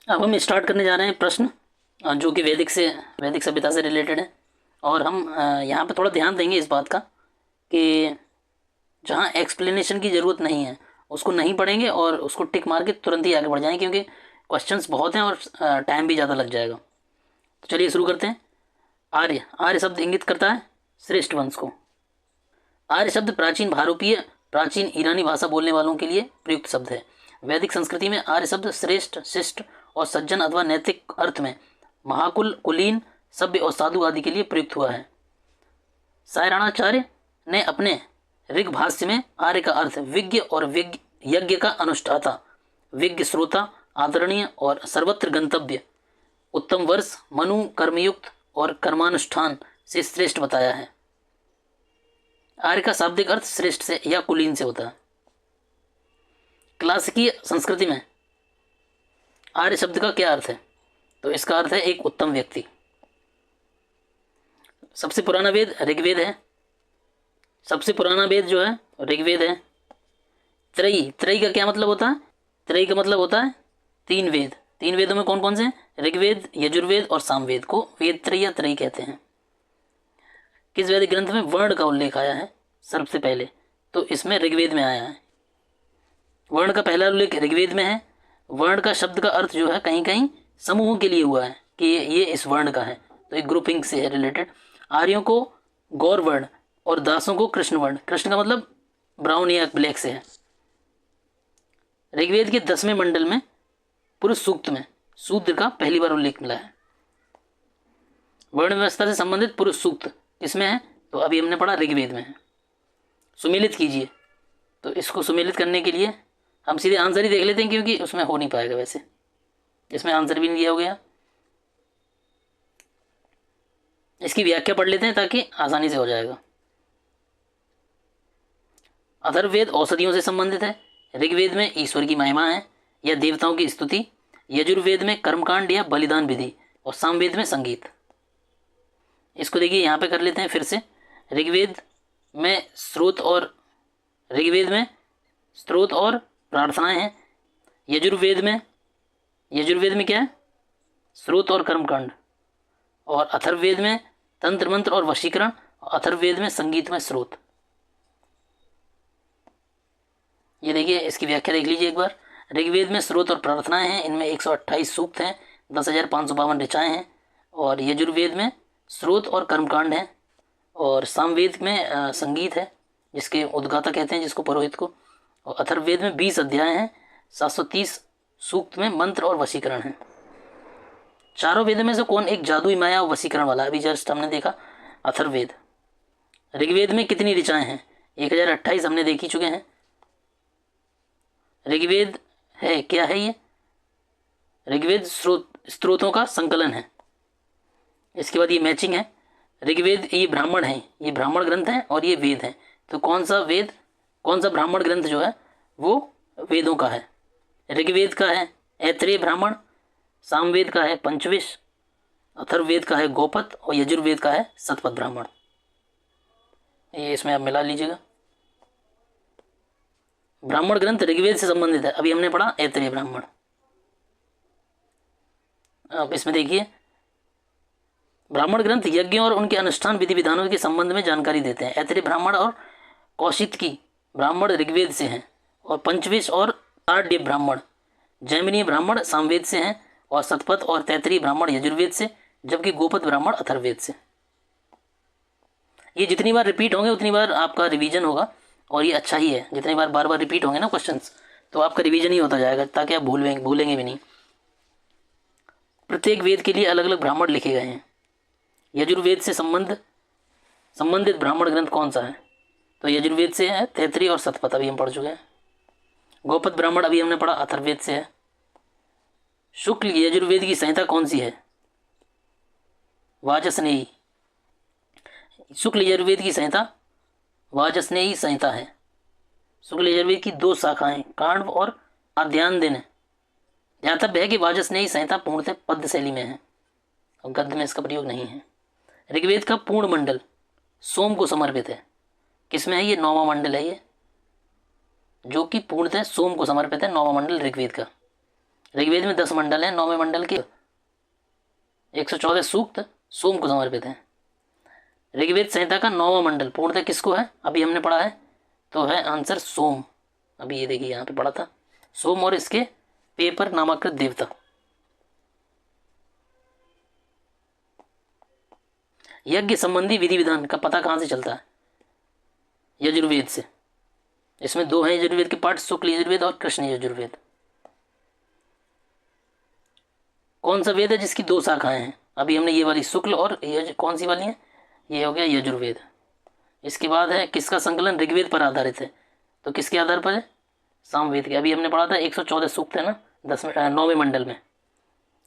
अब हम स्टार्ट करने जा रहे हैं प्रश्न जो कि वैदिक सभ्यता से रिलेटेड है। और हम यहाँ पे थोड़ा ध्यान देंगे इस बात का कि जहाँ एक्सप्लेनेशन की ज़रूरत नहीं है उसको नहीं पढ़ेंगे और उसको टिक मार के तुरंत ही आगे बढ़ जाएंगे, क्योंकि क्वेश्चंस बहुत हैं और टाइम भी ज़्यादा लग जाएगा। तो चलिए शुरू करते हैं। आर्य आर्य शब्द इंगित करता है श्रेष्ठ वंश को। आर्य शब्द प्राचीन भारोपीय प्राचीन ईरानी भाषा बोलने वालों के लिए प्रयुक्त शब्द है। वैदिक संस्कृति में आर्य शब्द श्रेष्ठ, शिष्ट और सज्जन अथवा नैतिक अर्थ में महाकुल, कुलीन, सभ्य और साधु आदि के लिए प्रयुक्त हुआ है। सायराणाचार्य ने अपने ऋग भाष्य में आर्य का अर्थ विज्ञ और विज्ञ यज्ञ का अनुष्ठाता, विज्ञ श्रोता, आदरणीय और सर्वत्र गंतव्य, उत्तम वर्ष, मनु, कर्मयुक्त और कर्मानुष्ठान से श्रेष्ठ बताया है। आर्य का शाब्दिक अर्थ श्रेष्ठ से या कुलीन से होता है। क्लासिकीय संस्कृति में आर्य शब्द का क्या अर्थ है? तो इसका अर्थ है एक उत्तम व्यक्ति। सबसे पुराना वेद ऋग्वेद है। सबसे पुराना वेद जो है ऋग्वेद है। त्रयी, त्रयी का क्या मतलब होता है? त्रयी का मतलब होता है तीन वेद। तीन वेदों में कौन कौन से हैं? ऋग्वेद, यजुर्वेद और सामवेद को वेद त्रयी या त्रयी कहते हैं। किस वैदिक ग्रंथ में वर्ण का उल्लेख आया है सबसे पहले? तो इसमें ऋग्वेद में आया है। वर्ण का पहला उल्लेख ऋग्वेद में है। वर्ण का शब्द का अर्थ जो है कहीं कहीं समूह के लिए हुआ है कि ये इस वर्ण का है, तो एक ग्रुपिंग से है रिलेटेड। आर्यों को गौर वर्ण और दासों को कृष्ण वर्ण। कृष्ण का मतलब ब्राउन या ब्लैक से है। ऋग्वेद के 10वें मंडल में पुरुष सूक्त में शूद्र का पहली बार उल्लेख मिला है। वर्ण व्यवस्था से संबंधित पुरुष सूक्त किसमें है? तो अभी हमने पढ़ा ऋग्वेद में है। सुमेलित कीजिए, तो इसको सुमेलित करने के लिए हम सीधे आंसर ही देख लेते हैं, क्योंकि उसमें हो नहीं पाएगा। वैसे इसमें आंसर भी नहीं दिया हो गया। इसकी व्याख्या पढ़ लेते हैं ताकि आसानी से हो जाएगा। अथर्ववेद औषधियों से संबंधित है। ऋग्वेद में ईश्वर की महिमा है या देवताओं की स्तुति। यजुर्वेद में कर्मकांड या बलिदान विधि और सामवेद में संगीत। इसको देखिए यहाँ पे कर लेते हैं फिर से। ऋग्वेद में स्रोत और प्रार्थनाएं हैं। यजुर्वेद में क्या है? स्रोत और कर्मकांड। और अथर्ववेद में तंत्र मंत्र और वशीकरण। और अथर्ववेद में संगीत में स्रोत। ये देखिए, इसकी व्याख्या देख लीजिए एक बार। ऋग्वेद में स्रोत और प्रार्थनाएं हैं, इनमें 128 सूक्त हैं, 10,552 ऋचाएँ हैं। और यजुर्वेद में स्रोत और कर्मकांड हैं। और सामवेद में संगीत है, जिसके उद्गाता कहते हैं जिसको, पुरोहित को। और अथर्ववेद में 20 अध्याय हैं, 730 सूक्त में मंत्र और वशीकरण है। चारों वेद में से कौन एक जादुई माया और वशीकरण वाला? अभी जस्ट हमने देखा अथर्ववेद। ऋग्वेद में कितनी ऋचाएँ हैं? 1028 हमने देख ही चुके हैं। ऋग्वेद है क्या है ये? ऋग्वेद स्त्रोतों का संकलन है। इसके बाद ये मैचिंग है। ऋग्वेद ये ब्राह्मण है, ये ब्राह्मण ग्रंथ है और ये वेद है। तो कौन सा ब्राह्मण ग्रंथ जो है वो वेदों का है? ऋग्वेद का है ऐत्रेय ब्राह्मण, सामवेद का है पंचविश, अथर्ववेद का है गोपत और यजुर्वेद का है शतपथ ब्राह्मण। ये इसमें आप मिला लीजिएगा। ब्राह्मण ग्रंथ ऋग्वेद से संबंधित है। अभी हमने पढ़ा ऐत्रेय ब्राह्मण। अब इसमें देखिए, ब्राह्मण ग्रंथ यज्ञों और उनके अनुष्ठान विधि विधानों के संबंध में जानकारी देते हैं। ऐत्रेय ब्राह्मण और कौशितकी ब्राह्मण ऋग्वेद से हैं। और पंचविश और ताड्य ब्राह्मण, जैमिनीय ब्राह्मण सामवेद से हैं। और शतपथ और तैत्रीय ब्राह्मण यजुर्वेद से, जबकि गोपत ब्राह्मण अथर्ववेद से। ये जितनी बार रिपीट होंगे उतनी बार आपका रिवीजन होगा, और ये अच्छा ही है। जितनी बार बार रिपीट होंगे ना क्वेश्चंस, तो आपका रिवीजन ही होता जाएगा, ताकि आप भूलेंगे भी नहीं। प्रत्येक वेद के लिए अलग अलग ब्राह्मण लिखे गए हैं। यजुर्वेद से संबंधित ब्राह्मण ग्रंथ कौन सा है? तो यजुर्वेद से है तैत्रीय और शतपथ, अभी हम पढ़ चुके हैं। गोपत ब्राह्मण अभी हमने पढ़ा अथर्ववेद से है। शुक्ल यजुर्वेद की संहिता कौन सी है? वाजस्नेयी। शुक्ल यजुर्वेद की संहिता वाजस्नेयी संहिता है। शुक्ल यजुर्वेद की 2 शाखाएं कांड और आद्यान। ध्यातव्य है कि वाजस्नेयी संहिता पूर्णतः पद्य शैली में है और गद्य में इसका प्रयोग नहीं है। ऋग्वेद का पूर्ण मंडल सोम को समर्पित है। किसमें है ये? 9वां मंडल है ये, जो कि पूर्णतः सोम को समर्पित है। 9वां मंडल ऋग्वेद का। ऋग्वेद में 10 मंडल हैं, 9वें मंडल के 114 सूक्त सोम को समर्पित हैं। ऋग्वेद संहिता का 9वां मंडल पूर्णतः किसको है, अभी हमने पढ़ा है, तो है आंसर सोम। अभी ये देखिए यहाँ पे पढ़ा था, सोम और इसके पेपर नामाकृत देवता। यज्ञ संबंधी विधि विधान का पता कहाँ से चलता है, यजुर्वेद से। इसमें 2 हैं यजुर्वेद के पाठ, शुक्ल यजुर्वेद और कृष्ण यजुर्वेद। कौन सा वेद है जिसकी 2 शाखाएं हैं, अभी हमने ये वाली शुक्ल और कौन सी वाली है, ये हो गया यजुर्वेद। इसके बाद है किसका संकलन ऋग्वेद पर आधारित है, तो किसके आधार पर है, सामवेद के। अभी हमने पढ़ा था 114 सूक्त है ना 9वें मंडल में।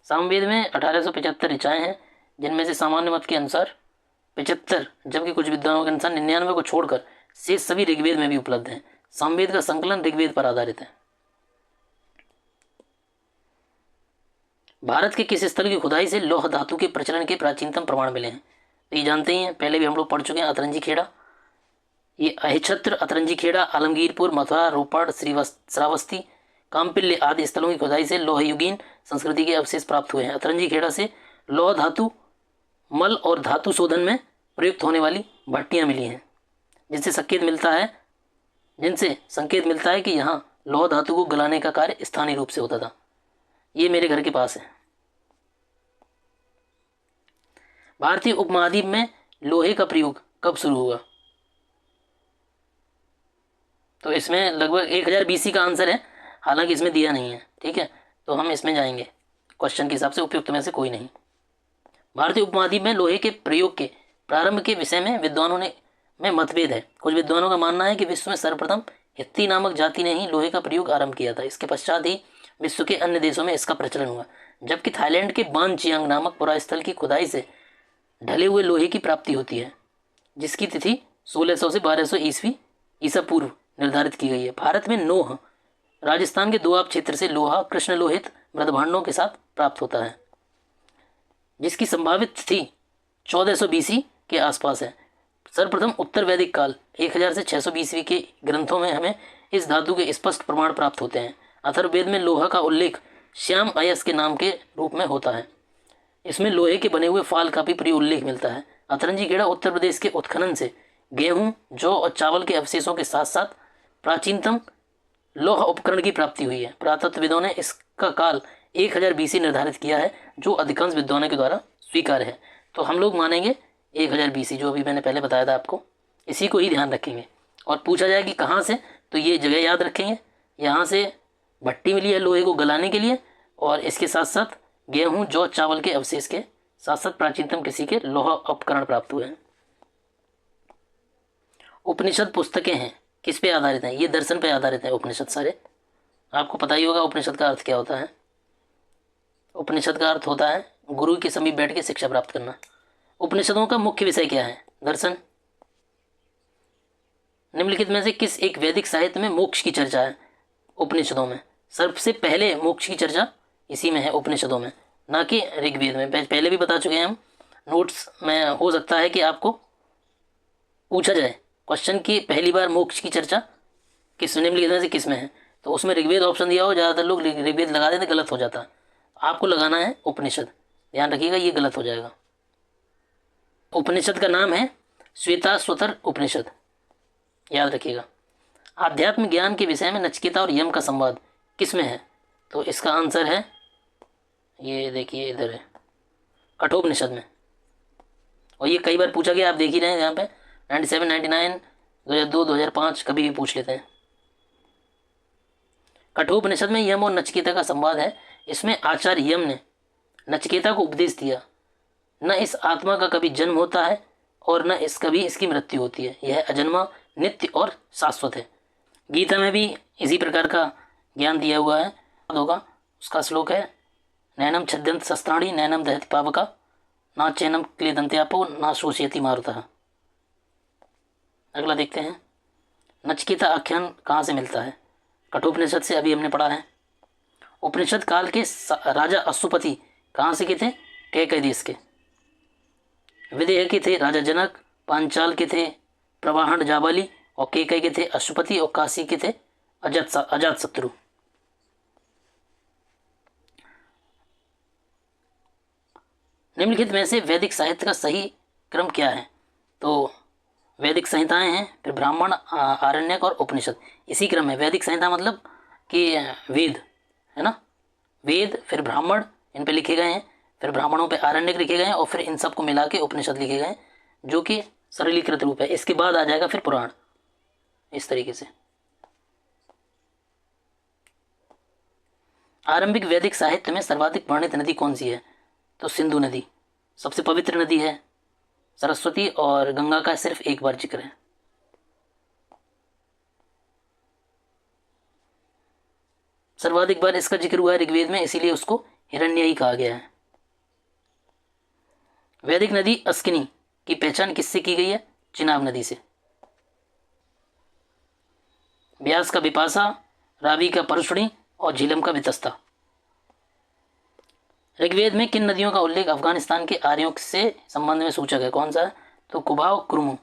सामवेद में 1875 ऋचाएँ हैं, जिनमें से सामान्य मत के अनुसार 75, जबकि कुछ विद्वानों के अनुसार 99 को छोड़कर शेष सभी ऋग्वेद में भी उपलब्ध हैं। सामवेद का संकलन ऋग्वेद पर आधारित है। भारत के किस स्थल की खुदाई से लौह धातु के प्रचलन के प्राचीनतम प्रमाण मिले हैं, तो ये जानते ही हैं, पहले भी हम लोग पढ़ चुके हैं, अतरंजी खेड़ा। ये अहिछत्र, अतरंजी खेड़ा, आलमगीरपुर, मथुरा, रोपड़, श्रावस्ती, काम्पिल्य आदि स्थलों की खुदाई से लोहयुगीन संस्कृति के अवशेष प्राप्त हुए हैं। अतरंजी खेड़ा से लौह धातु मल और धातु शोधन में प्रयुक्त होने वाली भट्टियां मिली हैं, जिनसे संकेत मिलता है कि यहाँ लौह धातु को गलाने का कार्य स्थानीय रूप से होता था। ये मेरे घर के पास है। भारतीय उपमहाद्वीप में लोहे का प्रयोग कब शुरू हुआ, तो इसमें लगभग 1000 BC का आंसर है, हालांकि इसमें दिया नहीं है, ठीक है, तो हम इसमें जाएंगे क्वेश्चन के हिसाब से, उपयुक्त में से कोई नहीं। भारतीय उपमहाद्वीप में लोहे के प्रयोग के प्रारंभ के विषय में विद्वानों में मतभेद है। कुछ विद्वानों का मानना है कि विश्व में सर्वप्रथम हित्ती नामक जाति ने ही लोहे का प्रयोग आरंभ किया था। इसके पश्चात ही विश्व के अन्य देशों में इसका प्रचलन हुआ, जबकि थाईलैंड के बानचियांग नामक पुरास्थल की खुदाई से ढले हुए लोहे की प्राप्ति होती है, जिसकी तिथि 1600 से 1200 ईसा पूर्व निर्धारित की गई है। भारत में नोह, राजस्थान के दोआब क्षेत्र से लोहा कृष्ण लोहित मृदभांडों के साथ प्राप्त होता है, जिसकी संभावित तिथि 1400 BC के आसपास है। सर्वप्रथम उत्तर वैदिक काल 1000 से 600 BC के ग्रंथों में हमें इस धातु के स्पष्ट प्रमाण प्राप्त होते हैं। अथर्ववेद में लोहा का उल्लेख श्याम अयस के नाम के रूप में होता है। इसमें लोहे के बने हुए फाल का भी प्रिय उल्लेख मिलता है। अतरंजी खेड़ा उत्तर प्रदेश के उत्खनन से गेहूं, जौ और चावल के अवशेषों के साथ साथ प्राचीनतम लौह उपकरण की प्राप्ति हुई है। पुरातत्वविदों ने इसका काल 1000 BC निर्धारित किया है, जो अधिकांश विद्वानों के द्वारा स्वीकार्य है। तो हम लोग मानेंगे 1000 BC, जो अभी मैंने पहले बताया था आपको, इसी को ही ध्यान रखेंगे। और पूछा जाए कि कहाँ से, तो ये जगह याद रखेंगे, यहाँ से भट्टी मिली है लोहे को गलाने के लिए, और इसके साथ साथ गेहूं, जौ, चावल के अवशेष के साथ साथ प्राचीनतम किसी के लोहा उपकरण प्राप्त हुए हैं। उपनिषद पुस्तकें हैं किस पे आधारित हैं, ये दर्शन पे आधारित है उपनिषद सारे। आपको पता ही होगा उपनिषद का अर्थ क्या होता है। उपनिषद का अर्थ होता है गुरु के समीप बैठ के शिक्षा प्राप्त करना। उपनिषदों का मुख्य विषय क्या है, दर्शन। निम्नलिखित में से किस एक वैदिक साहित्य में मोक्ष की चर्चा है उपनिषदों में। सबसे पहले मोक्ष की चर्चा इसी में है उपनिषदों में, ना कि ऋग्वेद में। पहले भी बता चुके हैं हम, नोट्स में हो सकता है कि आपको पूछा जाए क्वेश्चन की पहली बार मोक्ष की चर्चा किस निम्नलिखित में से किस में है, तो उसमें ऋग्वेद ऑप्शन दिया हो, ज़्यादातर लोग ऋग्वेद लगा देते, गलत हो जाता। आपको लगाना है उपनिषद, ध्यान रखिएगा ये गलत हो जाएगा। उपनिषद का नाम है श्वेताश्वतर उपनिषद, याद रखिएगा। आध्यात्म ज्ञान के विषय में नचिकेता और यम का संवाद किस में है, तो इसका आंसर है, ये देखिए इधर है, कठोपनिषद में। और ये कई बार पूछा गया, आप देख ही रहे हैं यहाँ पे 97, 99, 2002, 2005 कभी भी पूछ लेते हैं। कठोपनिषद में यम और नचिकेता का संवाद है। इसमें आचार्य यम ने नचिकेता को उपदेश दिया, न इस आत्मा का कभी जन्म होता है और न कभी इसकी मृत्यु होती है, यह अजन्मा, नित्य और शाश्वत है। गीता में भी इसी प्रकार का ज्ञान दिया हुआ है, होगा। उसका श्लोक है, नैनम छद्यंत शस्त्राणी नैनम दहति पावका ना चैनम क्लेदंत्यापो ना शोषयति मारुतः। अगला देखते हैं, नचिकेता आख्यान कहाँ से मिलता है, कठोपनिषद से, अभी हमने पढ़ा है। उपनिषद काल के राजा अश्वपति कहाँ से के थे, कैकय देश के। विदेह के थे राजा जनक, पांचाल के थे प्रवाहन जाबाली, और कैकय के थे अश्वपति, और काशी के थे अजातशत्रु। निम्नलिखित में से वैदिक साहित्य का सही क्रम क्या है? तो वैदिक संहिताएं हैं, फिर ब्राह्मण, आरण्यक और उपनिषद, इसी क्रम में। वैदिक संहिता मतलब कि वेद है ना, वेद फिर ब्राह्मण इन पे लिखे गए हैं, फिर ब्राह्मणों पे आरण्यक लिखे गए हैं, और फिर इन सबको मिला के उपनिषद लिखे गए हैं, जो कि सरलीकृत रूप है। इसके बाद आ जाएगा फिर पुराण, इस तरीके से। आरंभिक वैदिक साहित्य में सर्वाधिक वर्णित नदी कौन सी है? तो सिंधु नदी सबसे पवित्र नदी है। सरस्वती और गंगा का सिर्फ एक बार जिक्र है। सर्वाधिक बार इसका जिक्र हुआ है ऋग्वेद में, इसीलिए उसको हिरण्ययी कहा गया है। वैदिक नदी अस्किनी की पहचान किससे की गई है? चिनाब नदी से। व्यास का विपाशा, रावी का परशुणी और झीलम का वितस्ता। ऋग्वेद में किन नदियों का उल्लेख अफगानिस्तान के आर्यों से संबंध में सूचक है? कौन सा है? तो कुबा और कुर्मू।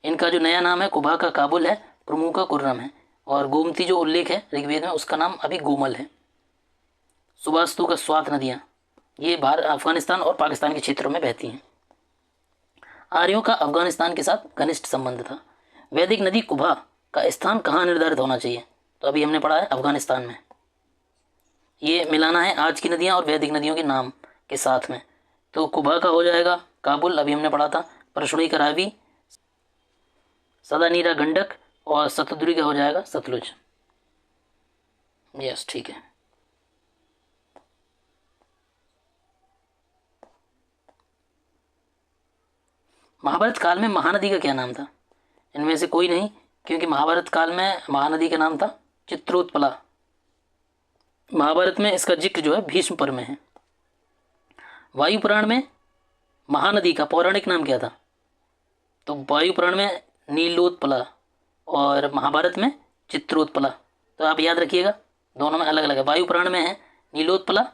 इनका जो नया नाम है, कुबा का काबुल है, कुर्मू का कुर्रम है, और गोमती जो उल्लेख है ऋग्वेद में उसका नाम अभी गोमल है। सुबास्तु का स्वात नदियाँ, ये भारत, अफगानिस्तान और पाकिस्तान के क्षेत्रों में बहती हैं। आर्यों का अफगानिस्तान के साथ घनिष्ठ संबंध था। वैदिक नदी कुबा का स्थान कहाँ निर्धारित होना चाहिए? तो अभी हमने पढ़ा है अफगानिस्तान में। ये मिलाना है आज की नदियाँ और वैदिक नदियों के नाम के साथ में। तो कुबा का हो जाएगा काबुल, अभी हमने पढ़ा था। परशुणी का रावी, सदानीरा गंडक, और सतुद्री का हो जाएगा सतलुज। यस, ठीक है। महाभारत काल में महानदी का क्या नाम था? इनमें से कोई नहीं, क्योंकि महाभारत काल में महानदी का नाम था चित्रोत्पला। महाभारत में इसका जिक्र जो है भीष्म पर्व में है। वायु पुराण में महानदी का पौराणिक नाम क्या था? तो वायु पुराण में नीलोत्पला और महाभारत में चित्रोत्पला। तो आप याद रखिएगा, दोनों में अलग अलग है। वायु पुराण में है नीलोत्पला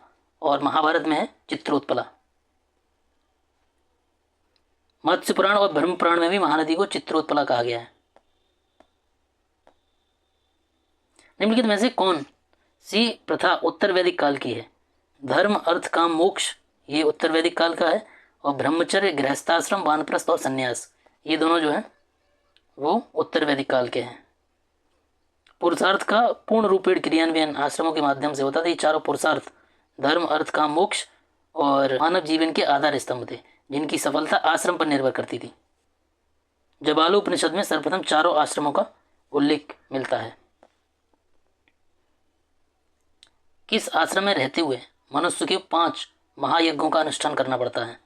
और महाभारत में है चित्रोत्पला। मत्स्य पुराण और ब्रह्म पुराण में भी महानदी को चित्रोत्पला कहा गया है। निम्नलिखित में से कौन सी प्रथा उत्तर वैदिक काल की है? धर्म, अर्थ, काम, मोक्ष, ये उत्तर वैदिक काल का है, और ब्रह्मचर्य, गृहस्थाश्रम, वानप्रस्थ और संन्यास, ये दोनों जो है वो उत्तर वैदिक काल के हैं। पुरुषार्थ का पूर्ण रूपेण क्रियान्वयन आश्रमों के माध्यम से होता था। ये चारों पुरुषार्थ, धर्म, अर्थ, काम, मोक्ष, और मानव जीवन के आधार स्तंभ थे, जिनकी सफलता आश्रम पर निर्भर करती थी। जबालू उपनिषद में सर्वप्रथम चारों आश्रमों का उल्लेख मिलता है। किस आश्रम में रहते हुए मनुष्य के 5 महायज्ञों का अनुष्ठान करना पड़ता है?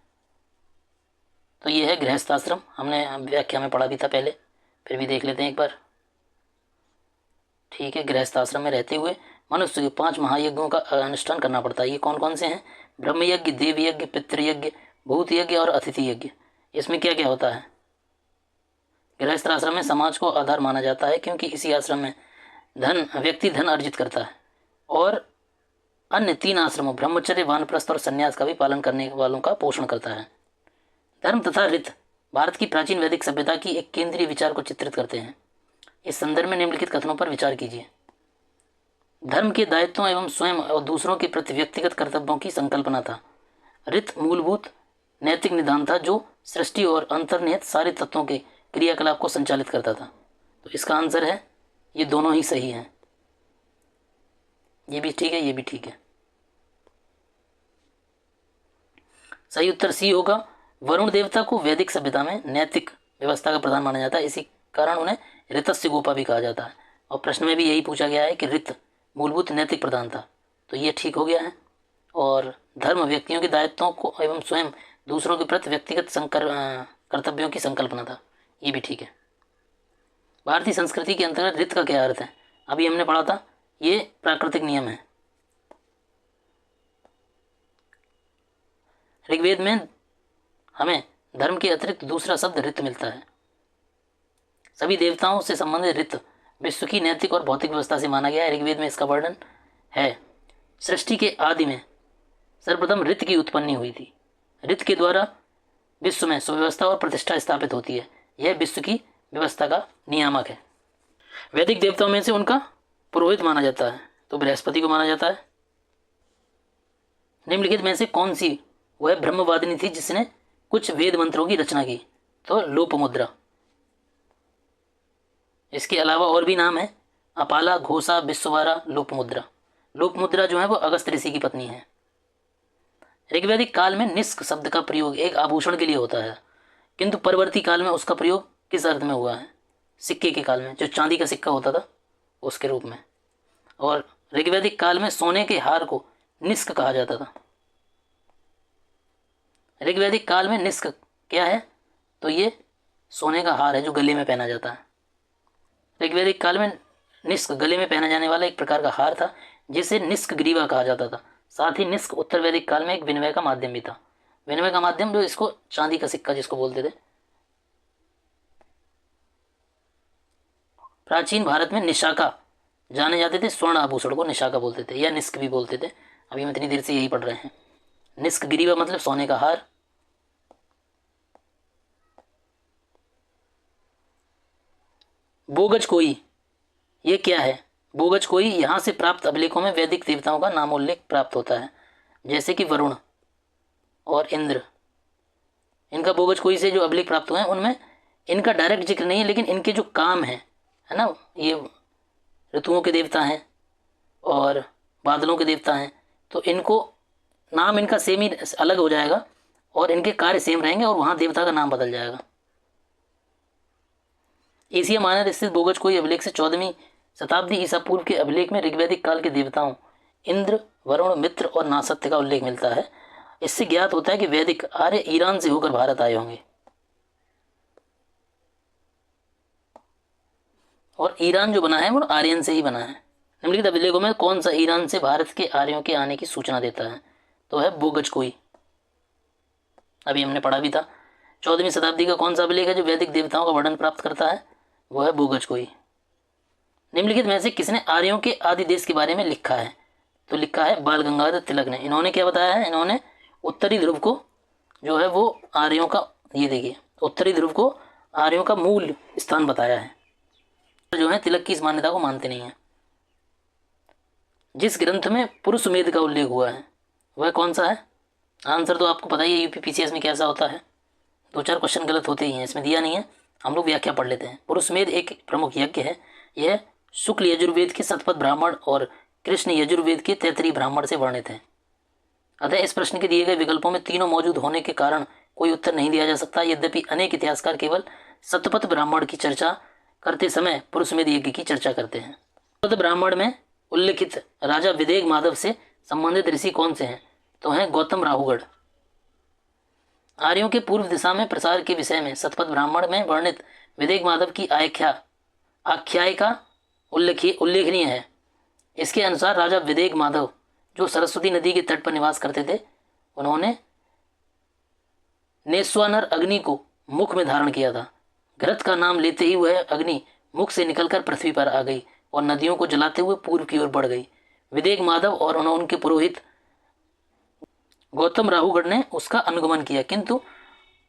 तो ये है गृहस्थाश्रम। हमने व्याख्या में पढ़ा भी था पहले, फिर भी देख लेते हैं एक बार। ठीक है, गृहस्थाश्रम में रहते हुए मनुष्य के 5 महायज्ञों का अनुष्ठान करना पड़ता है। ये कौन कौन से हैं? ब्रह्म यज्ञ, देव यज्ञ, पितृयज्ञ, भूत यज्ञ और अतिथि यज्ञ। इसमें क्या क्या होता है? गृहस्थ आश्रम में समाज को आधार माना जाता है, क्योंकि इसी आश्रम में व्यक्ति धन अर्जित करता है, और अन्य 3 आश्रमों ब्रह्मचर्य, वानप्रस्थ और संन्यास का भी पालन करने वालों का पोषण करता है। धर्म तथा रीत भारत की प्राचीन वैदिक सभ्यता की एक केंद्रीय विचार को चित्रित करते हैं। इस संदर्भ में निम्नलिखित कथनों पर विचार कीजिए। धर्म के दायित्वों एवं स्वयं और दूसरों के प्रति व्यक्तिगत कर्तव्यों की संकल्पना था। रीत मूलभूत नैतिक निदान था, जो सृष्टि और अंतर्निहित सारे तत्वों के क्रियाकलाप को संचालित करता था। तो इसका आंसर है, ये दोनों ही सही हैं। ये भी ठीक है, ये भी ठीक है। सही उत्तर सी होगा। वरुण देवता को वैदिक सभ्यता में नैतिक व्यवस्था का प्रधान माना जाता है, इसी कारण उन्हें ऋतस्य गोपा भी कहा जाता है। और प्रश्न में भी यही पूछा गया है कि ऋत मूलभूत नैतिक प्रधान था, तो ये ठीक हो गया है। और धर्म व्यक्तियों के दायित्वों को एवं स्वयं दूसरों के प्रति व्यक्तिगत कर्तव्यों की संकल्पना था, ये भी ठीक है। भारतीय संस्कृति के अंतर्गत ऋत का क्या अर्थ है? अभी हमने पढ़ा था, ये प्राकृतिक नियम है। ऋग्वेद में हमें धर्म के अतिरिक्त दूसरा शब्द ऋत मिलता है। सभी देवताओं से संबंधित ऋत विश्व की नैतिक और भौतिक व्यवस्था से माना गया है। ऋग्वेद में इसका वर्णन है, सृष्टि के आदि में सर्वप्रथम ऋत की उत्पत्ति हुई थी। ऋत के द्वारा विश्व में सुव्यवस्था और प्रतिष्ठा स्थापित होती है। यह विश्व की व्यवस्था का नियामक है। वैदिक देवताओं में से उनका पुरोहित माना जाता है, तो बृहस्पति को माना जाता है। निम्नलिखित में से कौन सी वह ब्रह्मवादिनी थी जिसने कुछ वेद मंत्रों की रचना की, तो लोपमुद्रा। इसके अलावा और भी नाम है, अपाला, घोषा, विश्ववारा, लोपमुद्रा। लोपमुद्रा जो है वो अगस्त ऋषि की पत्नी है। ऋग्वैदिक काल में निष्क शब्द का प्रयोग एक आभूषण के लिए होता है, किंतु परवर्ती काल में उसका प्रयोग किस अर्थ में हुआ है? सिक्के के काल में, जो चांदी का सिक्का होता था उसके रूप में। और ऋग्वैदिक काल में सोने के हार को निष्क कहा जाता था। ऋग्वैदिक काल में निष्क क्या है? तो ये सोने का हार है जो गले में पहना जाता है। ऋग्वैदिक काल में निष्क गले में पहना जाने वाला एक प्रकार का हार था जिसे निष्क ग्रीवा कहा जाता था। साथ ही निष्क उत्तर वैदिक काल में एक विनिमय का माध्यम भी था। विनिमय का माध्यम जो इसको चांदी का सिक्का जिसको बोलते थे। प्राचीन भारत में निशाका जाने जाते थे, स्वर्ण आभूषण को निशाका बोलते थे या निष्क भी बोलते थे। अभी हम इतनी देर से यही पढ़ रहे हैं। निष्क ग्रीवा मतलब सोने का हार। बोगज कोई, ये क्या है? बोगज कोई, यहाँ से प्राप्त अभिलेखों में वैदिक देवताओं का नामोल्लेख प्राप्त होता है, जैसे कि वरुण और इंद्र। इनका बोगज कोई से जो अभिलेख प्राप्त हुए हैं उनमें इनका डायरेक्ट जिक्र नहीं है, लेकिन इनके जो काम है ना, ये ऋतुओं के देवता हैं और बादलों के देवता हैं, तो इनको नाम इनका सेम ही अलग हो जाएगा और इनके कार्य सेम रहेंगे और वहाँ देवता का नाम बदल जाएगा। एशिया माइनर स्थित बोगज कोई अभिलेख से 14वीं शताब्दी ईसा पूर्व के अभिलेख में ऋग्वैदिक काल के देवताओं इंद्र, वरुण, मित्र और नासत्य का उल्लेख मिलता है। इससे ज्ञात होता है कि वैदिक आर्य ईरान से होकर भारत आए होंगे और ईरान जो बना है वो आर्यन से ही बना है। निम्नलिखित अभिलेखों में कौन सा ईरान से भारत के आर्यों के आने की सूचना देता है? तो है बोगज कोई। अभी हमने पढ़ा भी था। 14वीं शताब्दी का कौन सा अभिलेख है जो वैदिक देवताओं का वर्णन प्राप्त करता है? वो है बोगज कोई। निम्नलिखित में से किसने आर्यों के आदि देश के बारे में लिखा है? तो लिखा है बाल गंगाधर तिलक ने। इन्होंने क्या बताया है? इन्होंने उत्तरी ध्रुव को जो है वो आर्यों का, ये देखिए, उत्तरी ध्रुव को आर्यों का मूल स्थान बताया है। जो है तिलक की इस मान्यता को मानते नहीं है। जिस ग्रंथ में पुरुषमेध का उल्लेख हुआ है वह कौन सा है? आंसर तो आपको पता ही है यूपीपीसीएस में कैसा होता है, 2-4 क्वेश्चन गलत होते ही हैं, इसमें दिया नहीं है। हम लोग व्याख्या पढ़ लेते हैं। पुरुषमेध एक प्रमुख यज्ञ है। यह शुक्ल यजुर्वेद के शतपथ ब्राह्मण और कृष्ण यजुर्वेद के तैतरीय ब्राह्मण से वर्णित है। अतः इस प्रश्न के दिए गए विकल्पों में तीनों मौजूद होने के कारण कोई उत्तर नहीं दिया जा सकता। यद्यपि अनेक इतिहासकार केवल शतपथ ब्राह्मण की चर्चा करते समय पुरुषमेध यज्ञ की चर्चा करते हैं। शतपथ ब्राह्मण में उल्लिखित राजा विदेग माधव से संबंधित ऋषि कौन से हैं? तो हैं गौतम राहुगढ़। आर्यों के पूर्व दिशा में प्रसार के विषय में शतपथ ब्राह्मण में वर्णित विदेग माधव की आख्यायिका उल्लेखनीय है। इसके अनुसार राजा विदेग माधव जो सरस्वती नदी के तट पर निवास करते थे, उन्होंने नेस्वानर अग्नि को मुख में धारण किया था। घृत का नाम लेते ही वह अग्नि मुख से निकलकर पृथ्वी पर आ गई और नदियों को जलाते हुए पूर्व की ओर बढ़ गई। विदेग माधव और उनके पुरोहित गौतम राहुगढ़ ने उसका अनुगमन किया, किंतु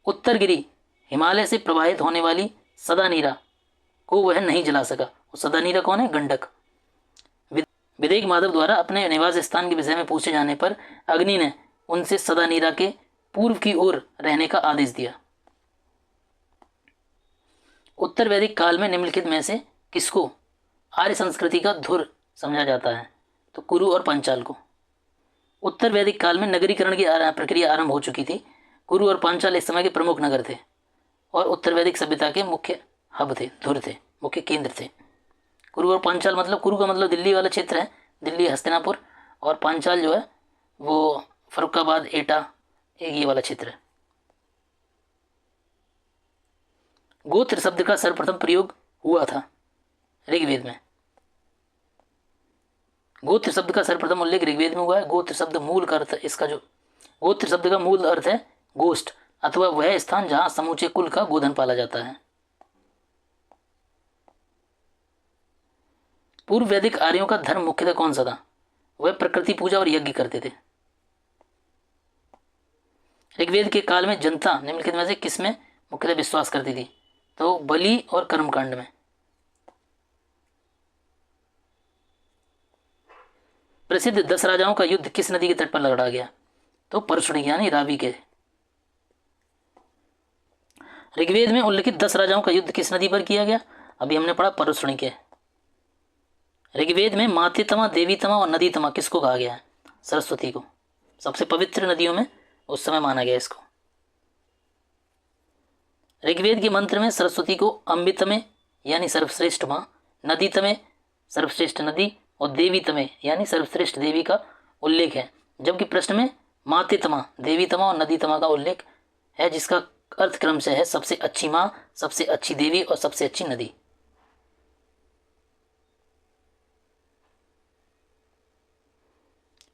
उत्तरगिरी हिमालय से प्रवाहित होने वाली सदानीरा को वह नहीं जला सका। सदानीरा कौन है? गंडक। विदेग माधव द्वारा अपने निवास स्थान के विषय में पूछे जाने पर अग्नि ने उनसे सदानीरा के पूर्व की ओर रहने का आदेश दिया। उत्तर वैदिक काल में निम्नलिखित में से किसको आर्य संस्कृति का धुर समझा जाता है? तो कुरु और पांचाल को। उत्तर वैदिक काल में नगरीकरण की प्रक्रिया आरंभ हो चुकी थी। कुरु और पांचाल इस समय के प्रमुख नगर थे और उत्तर वैदिक सभ्यता के मुख्य हब थे, धुर थे, मुख्य केंद्र थे। कुरु और पांचाल मतलब, कुरु का मतलब दिल्ली वाला क्षेत्र है, दिल्ली हस्तिनापुर, और पांचाल जो है वो फरुखाबाद, एटा, ये वाला क्षेत्र है। गोत्र शब्द का सर्वप्रथम प्रयोग हुआ था ऋग्वेद में। गोत्र शब्द का सर्वप्रथम उल्लेख ऋग्वेद में हुआ है। गोत्र शब्द मूल का अर्थ, इसका जो गोत्र शब्द का मूल अर्थ है गोष्ठ अथवा वह स्थान जहां समूचे कुल का गोधन पाला जाता है। पूर्व वैदिक आर्यों का धर्म मुख्यतः कौन सा था? वह प्रकृति पूजा और यज्ञ करते थे। ऋग्वेद के काल में जनता निम्नलिखित में से किसमें मुख्यतः विश्वास करती थी? तो बलि और कर्मकांड में। प्रसिद्ध 10 राजाओं का युद्ध किस नदी के तट पर लड़ा गया? तो परशुणी यानी रावी के। ऋग्वेद में उल्लिखित 10 राजाओं का युद्ध किस नदी पर किया गया? अभी हमने पढ़ा परशुणी के। ऋग्वेद में मातृतमा, देवीतमा और नदीतमा किसको कहा गया है? सरस्वती को। सबसे पवित्र नदियों में उस समय माना गया इसको। ऋग्वेद के मंत्र में सरस्वती को अम्बितमे यानी सर्वश्रेष्ठ माँ, नदीतमे सर्वश्रेष्ठ नदी और देवीतमे यानी सर्वश्रेष्ठ देवी का उल्लेख है, जबकि प्रश्न में मातृतमा, देवीतमा और नदीतमा का उल्लेख है, जिसका अर्थ क्रम से है सबसे अच्छी माँ, सबसे अच्छी देवी और सबसे अच्छी नदी।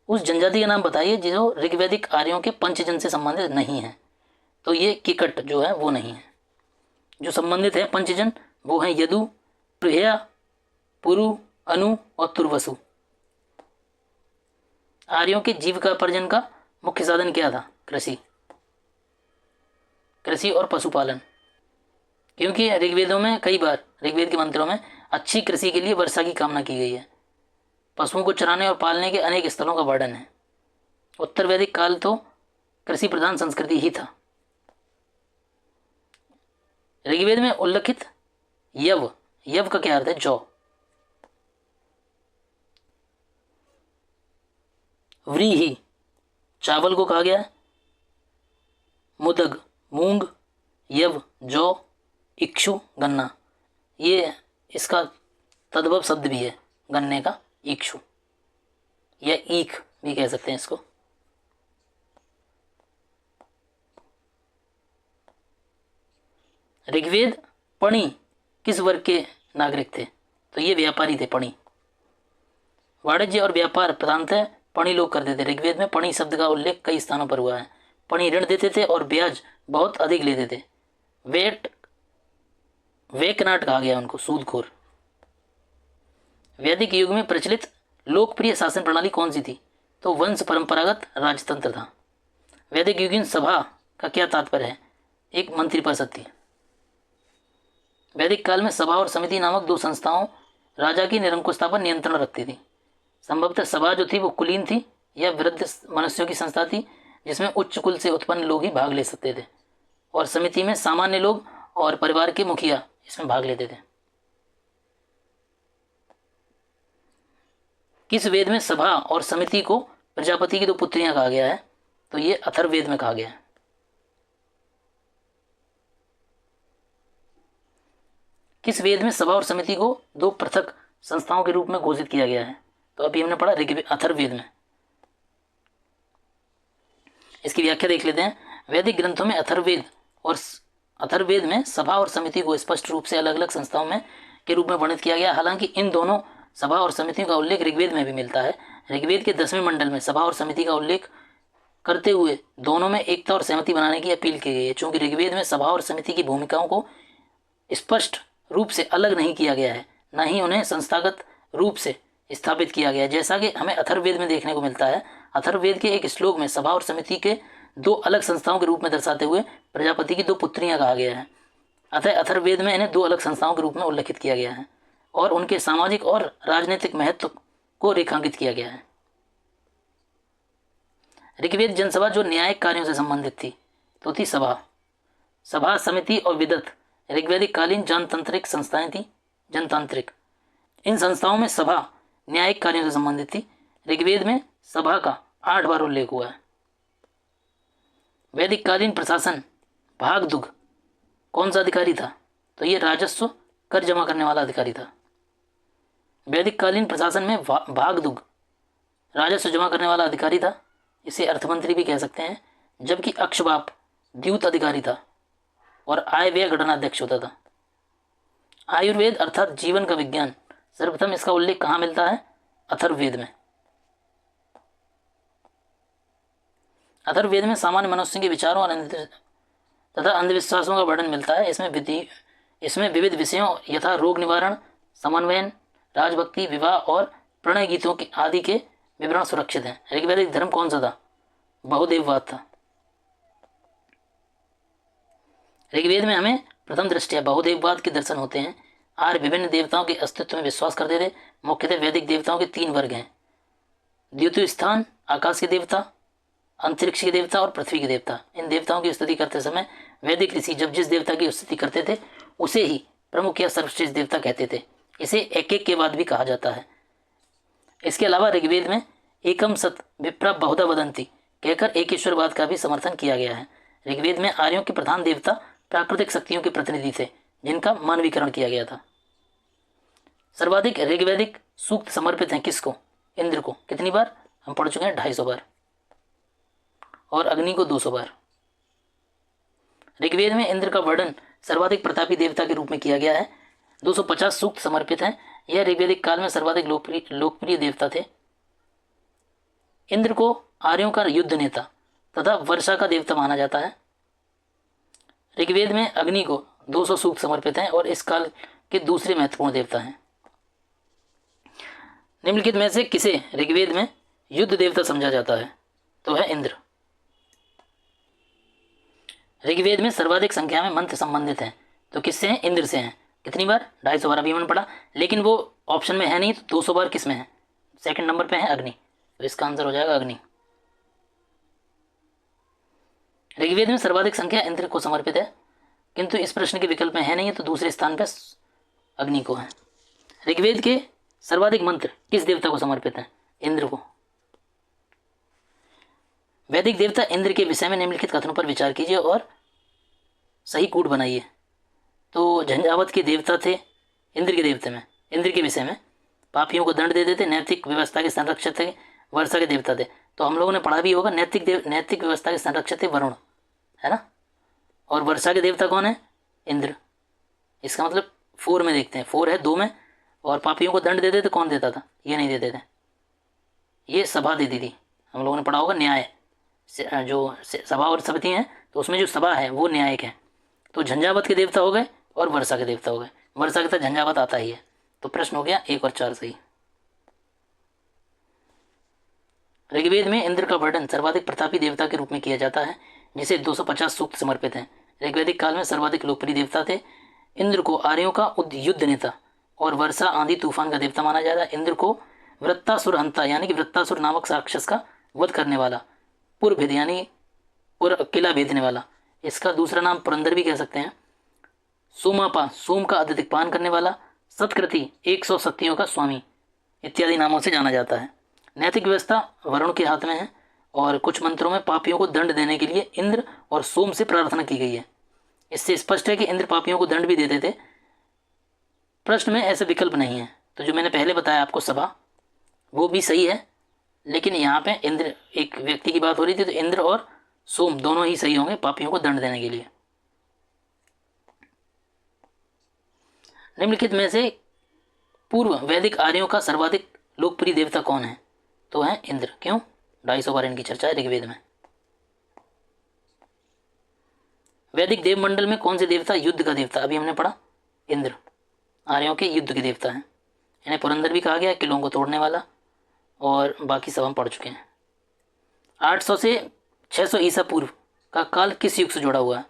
उस जनजाति का नाम बताइए जो ऋग्वैदिक आर्यों के पंचजन से संबंधित नहीं है। तो ये किकट जो है वो नहीं है। जो संबंधित है पंचजन वो है यदु, प्रिया, पुरु, अनु और तुर्वसु। आर्यों के जीविकोपार्जन का मुख्य साधन क्या था? कृषि और पशुपालन। क्योंकि ऋग्वेदों में कई बार ऋग्वेद के मंत्रों में अच्छी कृषि के लिए वर्षा की कामना की गई है। पशुओं को चराने और पालने के अनेक स्थलों का वर्णन है। उत्तर वैदिक काल तो कृषि प्रधान संस्कृति ही था। ऋग्वेद में उल्लिखित यव, यव का क्या अर्थ है? जौ। व्रीहि चावल को कहा गया है। मुदग मूंग, यव जौ, इक्षु गन्ना। ये इसका तद्भव शब्द भी है गन्ने का, इक्षु या ईख भी कह सकते हैं इसको। ऋग्वेद पणी किस वर्ग के नागरिक थे? तो ये व्यापारी थे, पणी। वाणिज्य और व्यापार प्रधानतः पणी लोग करते थे। ऋग्वेद में पणी शब्द का उल्लेख कई स्थानों पर हुआ है। पणी ऋण देते थे और ब्याज बहुत अधिक लेते थे। वेकनाट कहा गया उनको, सूदखोर। वैदिक युग में प्रचलित लोकप्रिय शासन प्रणाली कौन सी थी? तो वंश परंपरागत राजतंत्र था। वैदिक युगीन सभा का क्या तात्पर्य है? एक मंत्रिपरिषद थी। वैदिक काल में सभा और समिति नामक दो संस्थाओं राजा की निरंकुशता पर नियंत्रण रखती थी। संभवतः सभा जो थी वो कुलीन थी या वृद्ध मनुष्यों की संस्था थी, जिसमें उच्च कुल से उत्पन्न लोग ही भाग ले सकते थे, और समिति में सामान्य लोग और परिवार के मुखिया इसमें भाग लेते थे। किस वेद में सभा और समिति को प्रजापति की दो पुत्रियां कहा गया है? तो ये अथर्ववेद में कहा गया है। किस वेद में सभा और समिति को दो पृथक संस्थाओं के रूप में घोषित किया गया है? तो अभी हमने पढ़ा ऋग्वेद, अथर्ववेद में। इसकी व्याख्या देख लेते हैं। वैदिक ग्रंथों में अथर्ववेद में सभा और समिति को स्पष्ट रूप से अलग अलग संस्थाओं में के रूप में वर्णित किया गया। हालांकि इन दोनों सभा और समितियों का उल्लेख ऋग्वेद में भी मिलता है। ऋग्वेद के 10वें मंडल में सभा और समिति का उल्लेख करते हुए दोनों में एकता और सहमति बनाने की अपील की गई है। चूंकि ऋग्वेद में सभा और समिति की भूमिकाओं को स्पष्ट रूप से अलग नहीं किया गया है, न ही उन्हें संस्थागत रूप से स्थापित किया गया, जैसा कि हमें अथर्ववेद में देखने को मिलता है। अथर्ववेद के एक श्लोक में सभा और समिति के दो अलग संस्थाओं के रूप में दर्शाते हुए प्रजापति की दो पुत्रियां कहा गया है। अतः अथर्ववेद में इन्हें दो अलग संस्थाओं के रूप में उल्लेखित किया गया है और उनके सामाजिक और राजनीतिक महत्व को रेखांकित किया गया है। ऋग्वेद जनसभा जो न्यायिक कार्यों से संबंधित थी तो थी सभा, समिति और विदत ऋग्वैदिक कालीन जनतांत्रिक संस्थाएं थी। जनतांत्रिक इन संस्थाओं में सभा न्यायिक कार्यों से संबंधित थी। ऋग्वेद में सभा का 8 बार उल्लेख हुआ है। वैदिक कालीन प्रशासन भागदुग कौन सा अधिकारी था? तो ये राजस्व कर जमा करने वाला अधिकारी था। वैदिक कालीन प्रशासन में भागदुग राजस्व जमा करने वाला अधिकारी था। इसे अर्थमंत्री भी कह सकते हैं। जबकि अक्षबाप द्यूत अधिकारी था और आय व्यय गणनाध्यक्ष होता था। आयुर्वेद अर्थात जीवन का विज्ञान, सर्वप्रथम इसका उल्लेख कहाँ मिलता है? अथर्ववेद में। अथर्ववेद में सामान्य मनुष्य के विचारों और तथा अंधविश्वासों का वर्णन मिलता है। इसमें विविध विषयों यथा रोग निवारण, समन्वयन, राजभक्ति, विवाह और प्रणय गीतों के आदि के विवरण सुरक्षित हैं। ऋग्वैदिक धर्म कौन सा था? बहुदेववाद था। ऋग्वेद में हमें प्रथम दृष्टया बहुदेववाद के दर्शन होते हैं। आर्य विभिन्न देवताओं के अस्तित्व में विश्वास करते थे। मुख्यतः वैदिक देवताओं के 3 वर्ग हैं। द्वितीय स्थान आकाश के देवता, अंतरिक्ष के देवता और पृथ्वी के देवता, इन देवताओं की स्तुति करते समय वैदिक ऋषि जब जिस देवता की स्तुति करते थे उसे ही प्रमुख या सर्वश्रेष्ठ देवता कहते थे। इसे एक एक के बाद भी कहा जाता है। इसके अलावा ऋग्वेद में एकम सत विप्रा बहुधा वदंती कहकर एक ईश्वरवाद का भी समर्थन किया गया है। ऋग्वेद में आर्यों के प्रधान देवता प्राकृतिक शक्तियों के प्रतिनिधि थे जिनका मानवीकरण किया गया था। सर्वाधिक ऋग्वैदिक सूक्त समर्पित हैं किसको? इंद्र को। कितनी बार? हम पढ़ चुके हैं 250 बार, और अग्नि को 200 बार। ऋग्वेद में इंद्र का वर्णन सर्वाधिक प्रतापी देवता के रूप में किया गया है। 250 सूक्त समर्पित हैं। यह ऋग्वैदिक काल में सर्वाधिक लोकप्रिय देवता थे। इंद्र को आर्यों का युद्ध नेता तथा वर्षा का देवता माना जाता है। ऋग्वेद में अग्नि को 200 सूक्त समर्पित हैं और इस काल के दूसरे महत्वपूर्ण देवता हैं। निम्नलिखित में से किसे ऋग्वेद में युद्ध देवता समझा जाता है? तो है इंद्र। ऋग्वेद में सर्वाधिक संख्या में मंत्र संबंधित हैं, तो किससे हैं? इंद्र से हैं। कितनी बार? 250 बार अभी मैंने पढ़ा, लेकिन वो ऑप्शन में है नहीं, तो 200 बार किस में है? सेकंड नंबर पे है अग्नि, तो इसका आंसर हो जाएगा अग्नि। ऋग्वेद में सर्वाधिक संख्या इंद्र को समर्पित है, किंतु इस प्रश्न के विकल्प में है नहीं, तो दूसरे स्थान पर अग्नि को है। ऋग्वेद के सर्वाधिक मंत्र किस देवता को समर्पित हैं? इंद्र को। वैदिक देवता इंद्र के विषय में निम्नलिखित कथनों पर विचार कीजिए और सही कूट बनाइए। तो झंझावत के देवता थे इंद्र के देवते में, इंद्र के विषय में पापियों को दंड देते थे, नैतिक व्यवस्था के संरक्षक थे, वर्षा के देवता थे। तो हम लोगों ने पढ़ा भी होगा, नैतिक व्यवस्था के संरक्षक थे वरुण, है ना। और वर्षा के देवता कौन है? इंद्र। इसका मतलब 4 में देखते हैं, 4 है 2 में। और पापियों को दंड देते थे, कौन देता था? ये नहीं देते थे, ये सभा देती थी। हम लोगों ने पढ़ा होगा न्याय, जो सभा और समिति हैं, तो उसमें जो सभा है वो न्यायिक है। तो झंझावत के देवता हो गए और वर्षा के देवता हो गए। वर्षा के साथ झंझावत आता ही है। तो प्रश्न हो गया 1 और 4 सही। ऋग्वेद में इंद्र का वर्णन सर्वाधिक प्रतापी देवता के रूप में किया जाता है, जिसे 250 सूक्त समर्पित हैं। ऋग्वैदिक काल में सर्वाधिक लोकप्रिय देवता थे। इंद्र को आर्यों का युद्ध नेता और वर्षा आंधी तूफान का देवता माना जाता है। इंद्र को वृत्तासुर हंता यानी कि वृत्तासुर नामक राक्षस का वध करने वाला, पुरभेद यानी किला भेदने वाला, इसका दूसरा नाम पुरंदर भी कह सकते हैं, सोमापा सोम का अत्यधिक पान करने वाला, सत्कृति 100 शक्तियों का स्वामी इत्यादि नामों से जाना जाता है। नैतिक व्यवस्था वरुण के हाथ में है और कुछ मंत्रों में पापियों को दंड देने के लिए इंद्र और सोम से प्रार्थना की गई है। इससे स्पष्ट है कि इंद्र पापियों को दंड भी देते थे। प्रश्न में ऐसे विकल्प नहीं है, तो जो मैंने पहले बताया आपको सभा, वो भी सही है, लेकिन यहाँ पे इंद्र एक व्यक्ति की बात हो रही थी, तो इंद्र और सोम दोनों ही सही होंगे पापियों को दंड देने के लिए। निम्नलिखित में से पूर्व वैदिक आर्यों का सर्वाधिक लोकप्रिय देवता कौन है? तो है इंद्र। क्यों? 250 बार इनकी चर्चा है ऋग्वेद में। वैदिक देवमंडल में कौन से देवता युद्ध का देवता? अभी हमने पढ़ा इंद्र आर्यों के युद्ध के देवता हैं। इन्हें पुरंदर भी कहा गया, किलों को तोड़ने वाला, और बाकी सब हम पढ़ चुके हैं। 800 से 600 ईसा पूर्व का काल किस युग से जुड़ा हुआ है?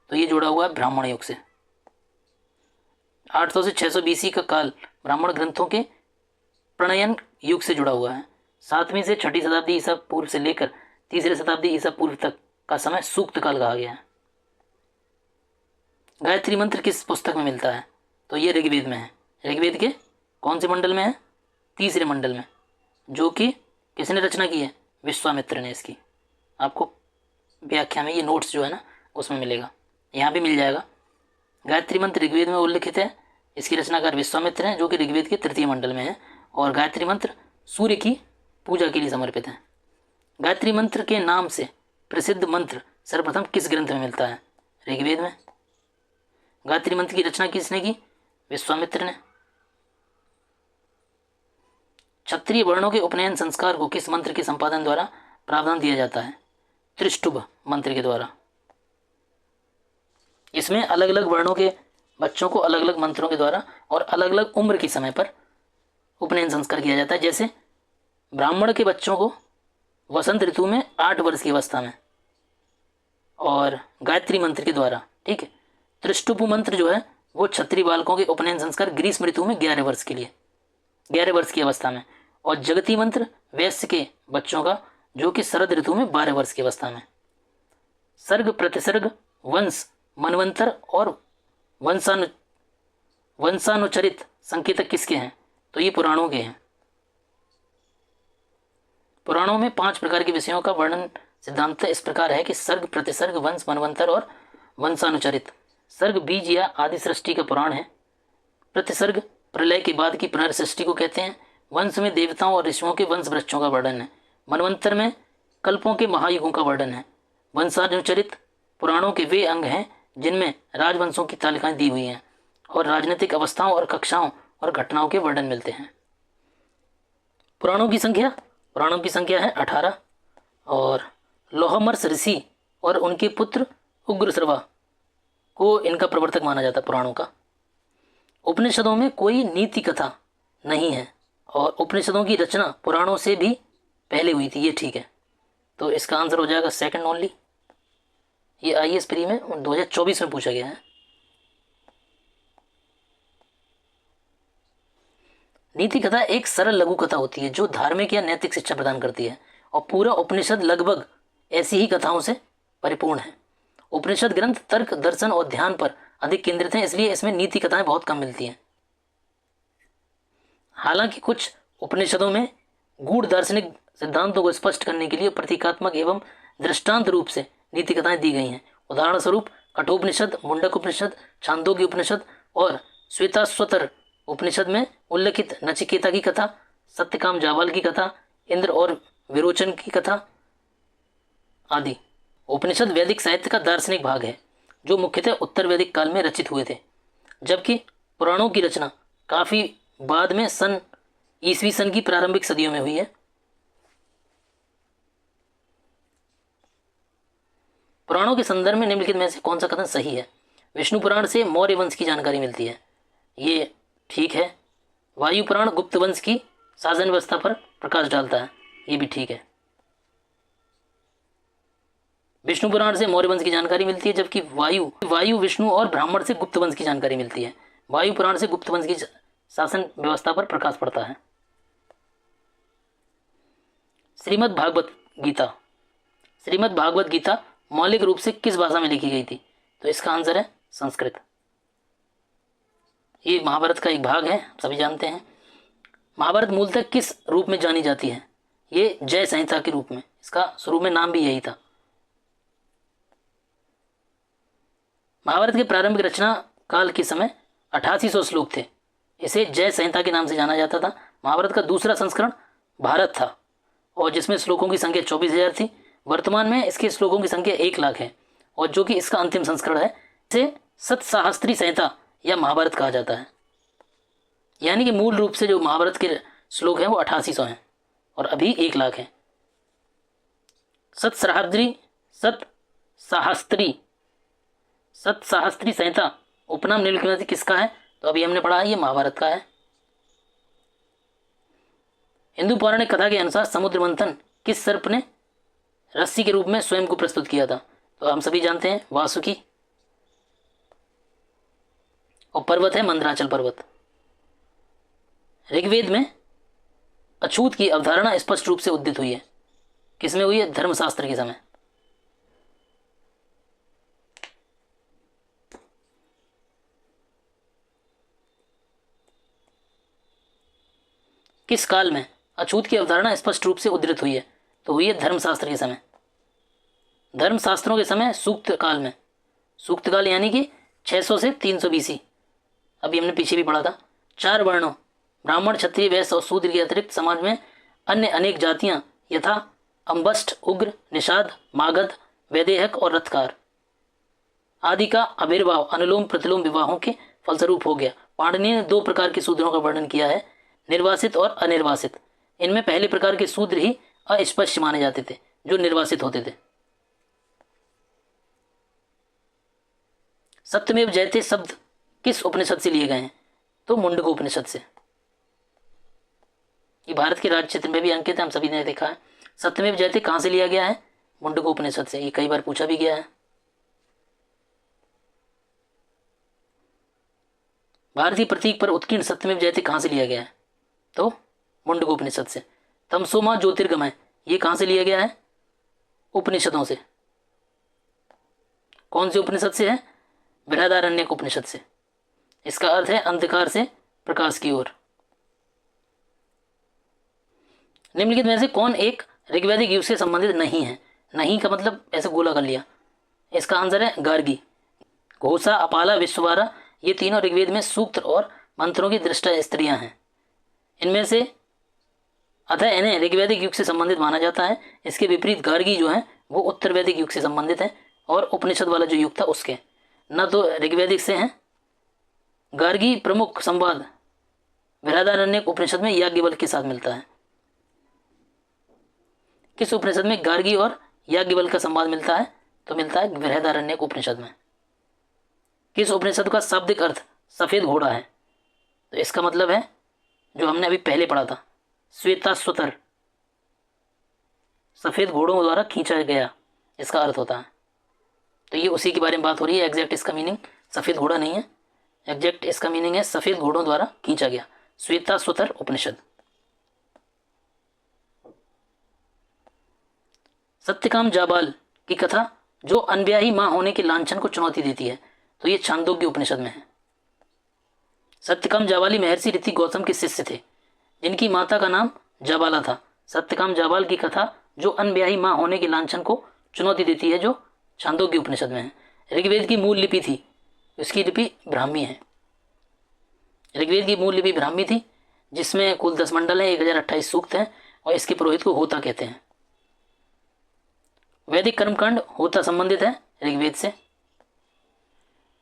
तो ये जुड़ा हुआ है ब्राह्मण युग से। 800 से 600 बीसी का काल ब्राह्मण ग्रंथों के प्रणयन युग से जुड़ा हुआ है। 7वीं से 6ठी शताब्दी ईसा पूर्व से लेकर 3री शताब्दी ईसा पूर्व तक का समय सूक्त काल कहा गया है। गायत्री मंत्र किस पुस्तक में मिलता है? तो ये ऋग्वेद में है। ऋग्वेद के कौन से मंडल में है? 3रे मंडल में, जो कि किसने रचना की है? विश्वामित्र ने। इसकी आपको व्याख्या में ये नोट्स जो है ना उसमें मिलेगा, यहाँ भी मिल जाएगा। गायत्री मंत्र ऋग्वेद में उल्लिखित है, इसकी रचनाकार विश्वामित्र हैं, जो कि ऋग्वेद के 3य मंडल में है। और गायत्री मंत्र सूर्य की पूजा के लिए समर्पित है। गायत्री मंत्र के नाम से प्रसिद्ध मंत्र सर्वप्रथम किस ग्रंथ में मिलता है? ऋग्वेद में। गायत्री मंत्र की रचना किसने की? विश्वामित्र ने। क्षत्रिय वर्णों के उपनयन संस्कार को किस मंत्र के संपादन द्वारा प्रावधान दिया जाता है? त्रिष्टुभ मंत्र के द्वारा। इसमें अलग अलग वर्णों के बच्चों को अलग अलग मंत्रों के द्वारा और अलग अलग उम्र के समय पर उपनयन संस्कार किया जाता है। जैसे ब्राह्मण के बच्चों को वसंत ऋतु में 8 वर्ष की अवस्था में, और गायत्री मंत्र के द्वारा, ठीक है। त्रिष्टुप मंत्र जो है वो क्षत्रिय बालकों के उपनयन संस्कार ग्रीष्म ऋतु में 11 वर्ष के लिए, 11 वर्ष की अवस्था में। और जगती मंत्र वैश्य के बच्चों का जो कि शरद ऋतु में 12 वर्ष की अवस्था में। सर्ग, प्रतिसर्ग, वंश, मनवंतर और वंशानुचरित संकेतक किसके हैं? तो ये पुराणों के हैं। पुराणों में 5 प्रकार के विषयों का वर्णन सिद्धांत इस प्रकार है कि सर्ग, प्रतिसर्ग, वंश, मनवंतर और वंशानुचरित। सर्ग बीज या आदि सृष्टि का पुराण है। प्रतिसर्ग प्रलय के बाद की पुनर्सृष्टि को कहते हैं। वंश में देवताओं और ऋषियों के वंश वृक्षों का वर्णन है। मनवंतर में कल्पों के महायुगों का वर्णन है। वंशानुचरित पुराणों के वे अंग हैं जिनमें राजवंशों की तालिकाएं दी हुई हैं और राजनीतिक अवस्थाओं और कक्षाओं और घटनाओं के वर्णन मिलते हैं। पुराणों की संख्या है 18 और लोहमर्ष ऋषि और उनके पुत्र उग्रश्रवा को इनका प्रवर्तक माना जाता है पुराणों का। उपनिषदों में कोई नीति कथा नहीं है और उपनिषदों की रचना पुराणों से भी पहले हुई थी, ये ठीक है। तो इसका आंसर हो जाएगा सेकंड ओनली। ये IAS प्री में 2024 में पूछा गया है। नीति कथा एक सरल लघु कथा होती है जो धार्मिक या नैतिक शिक्षा प्रदान करती है और पूरा उपनिषद लगभग ऐसी ही कथाओं से परिपूर्ण है। उपनिषद ग्रंथ तर्क, दर्शन और ध्यान पर अधिक केंद्रित हैं, इसलिए इसमें नीति कथाएं बहुत कम मिलती हैं। हालांकि कुछ उपनिषदों में गूढ़ दार्शनिक सिद्धांतों को स्पष्ट करने के लिए प्रतीकात्मक एवं दृष्टांत रूप से नीति कथाएं दी गई हैं। उदाहरण स्वरूप कठोपनिषद, मुंडक उपनिषद, छांदोग्य उपनिषद और श्वेताश्वतर उपनिषद में उल्लिखित नचिकेता की कथा, सत्यकाम जाबाल की कथा, इंद्र और विरोचन की कथा आदि। उपनिषद वैदिक साहित्य का दार्शनिक भाग है जो मुख्यतः उत्तर वैदिक काल में रचित हुए थे, जबकि पुराणों की रचना काफी बाद में ईसवी सन की प्रारंभिक सदियों में हुई है। पुराणों के संदर्भ में निम्नलिखित में से कौन सा कथन सही है? विष्णु पुराण से मौर्य वंश की जानकारी मिलती है, ये ठीक है। वायु पुराण गुप्त वंश की शासन व्यवस्था पर प्रकाश डालता है, ये भी ठीक है। विष्णु पुराण से मौर्य वंश की जानकारी मिलती है, जबकि वायु विष्णु और ब्राह्मण से गुप्त वंश की जानकारी मिलती है। वायु पुराण से गुप्त वंश की शासन व्यवस्था पर प्रकाश पड़ता है। श्रीमद् भागवत गीता मौलिक रूप से किस भाषा में लिखी गई थी? तो इसका आंसर है संस्कृत। ये महाभारत का एक भाग है, सभी जानते हैं। महाभारत मूलतः किस रूप में जानी जाती है? ये जय संहिता के रूप में, इसका शुरू में नाम भी यही था। महाभारत के प्रारंभिक रचना काल के समय 8800 श्लोक थे, इसे जय संहिता के नाम से जाना जाता था। महाभारत का दूसरा संस्करण भारत था और जिसमें श्लोकों की संख्या 24,000 थी। वर्तमान में इसके श्लोकों की संख्या 1 लाख है और जो कि इसका अंतिम संस्करण है। इसे सतसाहस्त्री संहिता या महाभारत कहा जाता है। यानी कि मूल रूप से जो महाभारत के श्लोक हैं वो 8800 हैं और अभी 1 लाख हैं। सतसाहस्त्री संहिता उपनाम निम्नलिखित में से किसका है? तो अभी हमने पढ़ा है, ये महाभारत का है। हिंदू पौराणिक कथा के अनुसार समुद्र मंथन किस सर्प ने रस्सी के रूप में स्वयं को प्रस्तुत किया था? तो हम सभी जानते हैं वासुकी, और पर्वत है मंदराचल पर्वत। ऋग्वेद में अछूत की अवधारणा स्पष्ट रूप से उदित हुई है, किसमें हुई है? धर्मशास्त्र के समय। किस काल में अछूत की अवधारणा स्पष्ट रूप से उद्धृत हुई है? तो हुई है धर्मशास्त्र के समय। धर्मशास्त्रों के समय सूक्त काल में, सूक्त काल यानी कि 600 से 300 BC। अभी हमने पीछे भी पढ़ा था। 4 वर्णों ब्राह्मण, क्षत्रिय, वैश्य और शूद्र के अतिरिक्त समाज में अन्य अनेक जातियां यथा अंबष्ट, उग्र, निषाद, मागध, वैदेहक और रथकार आदि का आविर्भाव अनुलोम प्रतिलोम विवाहों के फलस्वरूप हो गया। पाणिनि ने 2 प्रकार के शूद्रों का वर्णन किया है, निर्वासित और अनिर्वासित। इनमें पहले प्रकार के शूद्र ही अस्पृश्य माने जाते थे, जो निर्वासित होते थे। सत्यमेव जयते शब्द किस उपनिषद से लिए गए हैं? तो मुंडक उपनिषद से। ये भारत के राज्य क्षेत्र में भी अंकित है, हम सभी ने देखा है। सत्यमेव जयते कहां से लिया गया है? मुंडक उपनिषद से। ये कई बार पूछा भी गया है। भारतीय प्रतीक पर उत्कीर्ण सत्यमेव जयते कहां से लिया गया है? तो मुंडक उपनिषद से। तमसोमा ज्योतिर्गमय ये कहाँ से लिया गया है? उपनिषदों से। कौन से उपनिषद से है? बृहदारण्यक उपनिषद से। इसका अर्थ है अंधकार से प्रकाश की ओर। निम्नलिखित में से कौन एक ऋग्वैदिक युग से संबंधित नहीं है? नहीं का मतलब ऐसे गोला कर लिया। इसका आंसर है गार्गी। घोषा, अपाला, विश्ववारा ये तीनों ऋग्वेद में सूक्त और मंत्रों की दृष्टा स्त्रियां हैं। इनमें से अतः इन्हें ऋग्वैदिक युग से संबंधित माना जाता है। इसके विपरीत गार्गी जो है वो उत्तर वैदिक युग से संबंधित है और उपनिषद वाला जो युग था उसके, न तो ऋग्वैदिक से हैं। गार्गी प्रमुख संवाद बृहदारण्यक उपनिषद में याज्ञवल्क्य के साथ मिलता है। किस उपनिषद में गार्गी और याज्ञवल्क्य का संवाद मिलता है? तो मिलता है बृहदारण्यक उपनिषद में। किस उपनिषद का शाब्दिक अर्थ सफेद घोड़ा है? तो इसका मतलब है जो हमने अभी पहले पढ़ा था, श्वेताश्वतर, सफेद घोड़ों द्वारा खींचा गया, इसका अर्थ होता है। तो ये उसी के बारे में बात हो रही है। एग्जैक्ट इसका मीनिंग सफेद घोड़ा नहीं है, एग्जैक्ट इसका मीनिंग है सफेद घोड़ों द्वारा खींचा गया, श्वेताश्वतर उपनिषद। सत्यकाम जाबाल की कथा जो अनब्याही मां होने के लांछन को चुनौती देती है, तो ये छांदोग्य उपनिषद में है। सत्यकाम जाबाली महर्षि ऋषि गौतम के शिष्य थे जिनकी माता का नाम जाबाला था। सत्यकाम जाबाल की कथा जो अनब्याही मां होने के लांछन को चुनौती देती है, जो छांदोग्य उपनिषद में है। ऋग्वेद की मूल लिपि थी, इसकी लिपि ब्राह्मी है। ऋग्वेद की मूल लिपि ब्राह्मी थी जिसमें कुल 10 मंडल हैं, 1028 सूक्त हैं और इसके पुरोहित को होता कहते हैं। वैदिक कर्मकांड होता संबंधित है ऋग्वेद से।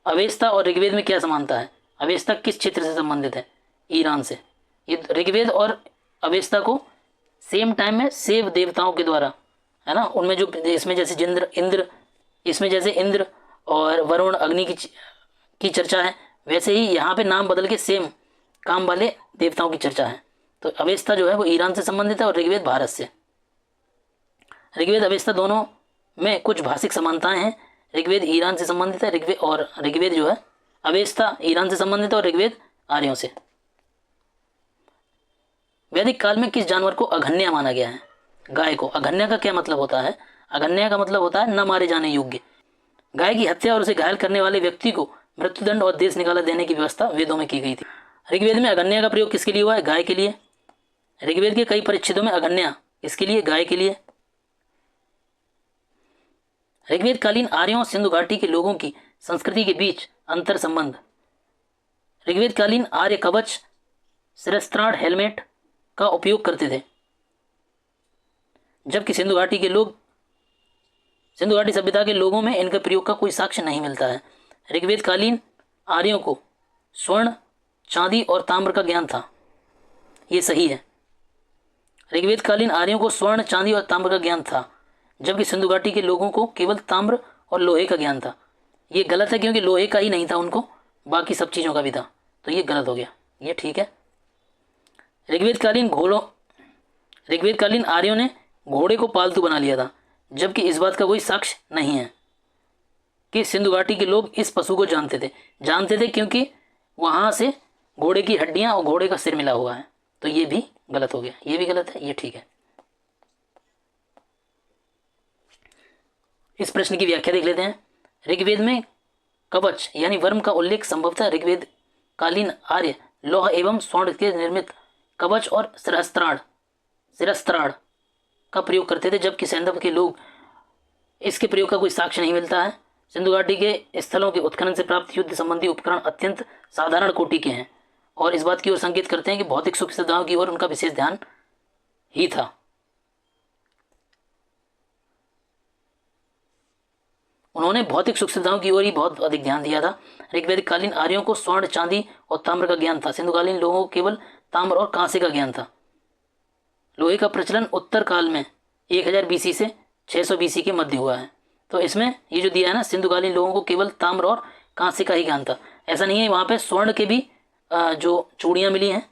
अवेस्ता और ऋग्वेद में क्या समानता है? अवेस्ता किस क्षेत्र से संबंधित है? ईरान से। ये ऋग्वेद और अवेस्ता को सेम टाइम में सेव देवताओं के द्वारा, है ना, उनमें जो इसमें जैसे इंद्र, इसमें जैसे इंद्र और वरुण अग्नि की चर्चा है, वैसे ही यहाँ पे नाम बदल के सेम काम वाले देवताओं की चर्चा है। तो अवेस्ता जो है वो ईरान से संबंधित है और ऋग्वेद भारत से। ऋग्वेद अवेस्ता दोनों में कुछ भाषिक समानताएं हैं। ऋग्वेद ईरान से संबंधित है, ऋग्वेद जो है अवेस्ता ईरान से संबंधित है और ऋग्वेद आर्यों से। वैदिक काल में किस जानवर को अघन्या माना गया है? गाय को। अघन्या का क्या मतलब होता है? अघन्या का मतलब होता है न मारे जाने योग्य। गाय की हत्या और उसे घायल करने वाले व्यक्ति को मृत्युदंड और देश निकाला देने की व्यवस्था वेदों में की गई थी। ऋग्वेद में अघन्या का प्रयोग किसके लिए हुआ है? गाय के लिए। ऋग्वेद के कई परिच्छेदों में अघन्या किसके लिए? गाय के लिए। ऋग्वेद कालीन आर्यों और सिंधु घाटी के लोगों की संस्कृति के बीच अंतर संबंध। ऋग्वेद कालीन आर्य कवच, शिरस्त्राण, हेलमेट का उपयोग करते थे, जबकि सिंधु घाटी सभ्यता के लोगों में इनके प्रयोग का कोई साक्ष्य नहीं मिलता है। ऋग्वेद कालीन आर्यों को स्वर्ण, चांदी और ताम्र का ज्ञान था, ये सही है। ऋग्वेद कालीन आर्यों को स्वर्ण, चांदी और ताम्र का ज्ञान था, जबकि सिंधु घाटी के लोगों को केवल ताम्र और लोहे का ज्ञान था। ये गलत है क्योंकि लोहे का ही नहीं था उनको, बाकी सब चीज़ों का भी था, तो ये गलत हो गया, ये ठीक है। ऋग्वेद कालीन आर्यों ने घोड़े को पालतू बना लिया था, जबकि इस बात का कोई साक्ष्य नहीं है कि सिंधु घाटी के लोग इस पशु को जानते थे क्योंकि वहाँ से घोड़े की हड्डियाँ और घोड़े का सिर मिला हुआ है, तो ये भी गलत हो गया, ये भी गलत है, ये ठीक है। इस प्रश्न की व्याख्या देख लेते हैं। ऋग्वेद में कवच यानी वर्म का उल्लेख संभवतः ऋग्वेद कालीन आर्य लौह एवं स्वर्ण के निर्मित कवच और शिरस्त्राण का प्रयोग करते थे, जबकि सैंधव के लोग इसके प्रयोग का कोई साक्ष्य नहीं मिलता है। सिंधु घाटी के स्थलों के उत्खनन से प्राप्त युद्ध संबंधी उपकरण अत्यंत साधारण कोटि के हैं और इस बात की ओर संकेत करते हैं कि भौतिक सुख सुविधाओं की ओर उनका विशेष ध्यान ही था। उन्होंने भौतिक सुख सुविधाओं की ओर ही बहुत अधिक ध्यान दिया था। ऋग्वेदिक कालीन आर्यों को स्वर्ण, चांदी और ताम्र का ज्ञान था, सिंधु कालीन लोगों को केवल ताम्र और कांसे का ज्ञान था। लोहे का प्रचलन उत्तर काल में 1000 बीसी से 600 बीसी के मध्य हुआ है। तो इसमें ये जो दिया है ना, सिंधु कालीन लोगों को केवल ताम्र और कांसे का ही ज्ञान था, ऐसा नहीं है। वहाँ पे स्वर्ण के भी जो चूड़ियाँ मिली हैं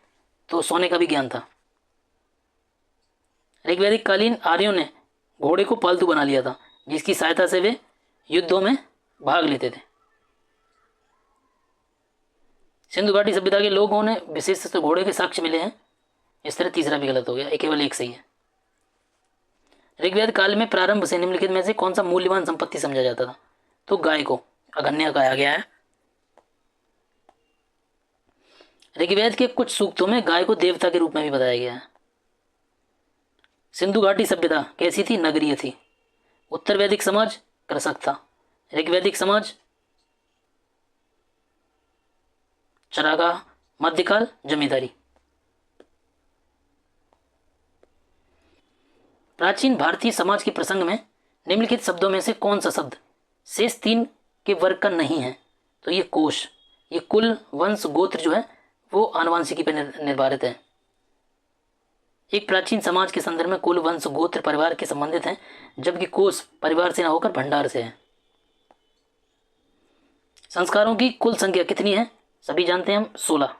तो सोने का भी ज्ञान था। ऋग्वेदिक कालीन आर्यों ने घोड़े को पालतू बना लिया था, जिसकी सहायता से वे युद्धों में भाग लेते थे। सिंधु घाटी सभ्यता के लोगों ने विशेष से घोड़े के साक्ष्य मिले हैं, इस तरह तीसरा भी गलत हो गया, केवल एक सही है। ऋग्वेद काल में प्रारंभ से निम्नलिखित में से कौन सा मूल्यवान संपत्ति समझा जाता था? तो गाय को अगन्य कहा गया है। ऋग्वेद के कुछ सूक्तों में गाय को देवता के रूप में भी बताया गया है। सिंधु घाटी सभ्यता कैसी थी? नगरीय थी। उत्तर वैदिक समाज कृषक था। ऋग्वैदिक समाज चरागाह। मध्यकाल जमींदारी। प्राचीन भारतीय समाज के प्रसंग में निम्नलिखित शब्दों में से कौन सा शब्द शेष 3 के वर्ग का नहीं है? तो ये कोश, ये कुल वंश गोत्र जो है वो आनुवंशिकी पर निर्धारित है। एक प्राचीन समाज के संदर्भ में कुल वंश गोत्र परिवार के संबंधित हैं, जबकि कोश परिवार से न होकर भंडार से है। संस्कारों की कुल संख्या कितनी है? सभी जानते हैं हम, 16।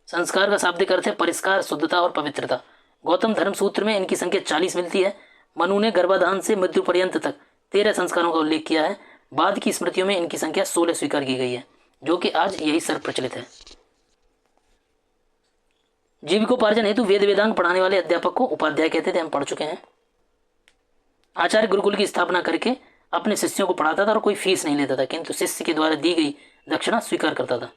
संस्कार का शाब्दिक अर्थ है परिष्कार, शुद्धता और पवित्रता। गौतम धर्म सूत्र में इनकी संख्या 40 मिलती है। मनु ने गर्भाधान से मृत्यु पर्यंत तक 13 संस्कारों का उल्लेख किया है। बाद की स्मृतियों में इनकी संख्या 16 स्वीकार की गई है, जो कि आज यही सर्व प्रचलित है। जीविकोपार्जन हेतु वेद वेदांग पढ़ाने वाले अध्यापक को उपाध्याय कहते थे, हम पढ़ चुके हैं। आचार्य गुरुकुल की स्थापना करके अपने शिष्यों को पढ़ाता था और कोई फीस नहीं लेता था, किंतु शिष्य के द्वारा दी गई दक्षिणा स्वीकार करता था।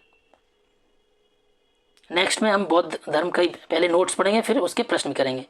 नेक्स्ट में हम बौद्ध धर्म का पहले नोट्स पढ़ेंगे, फिर उसके प्रश्न करेंगे।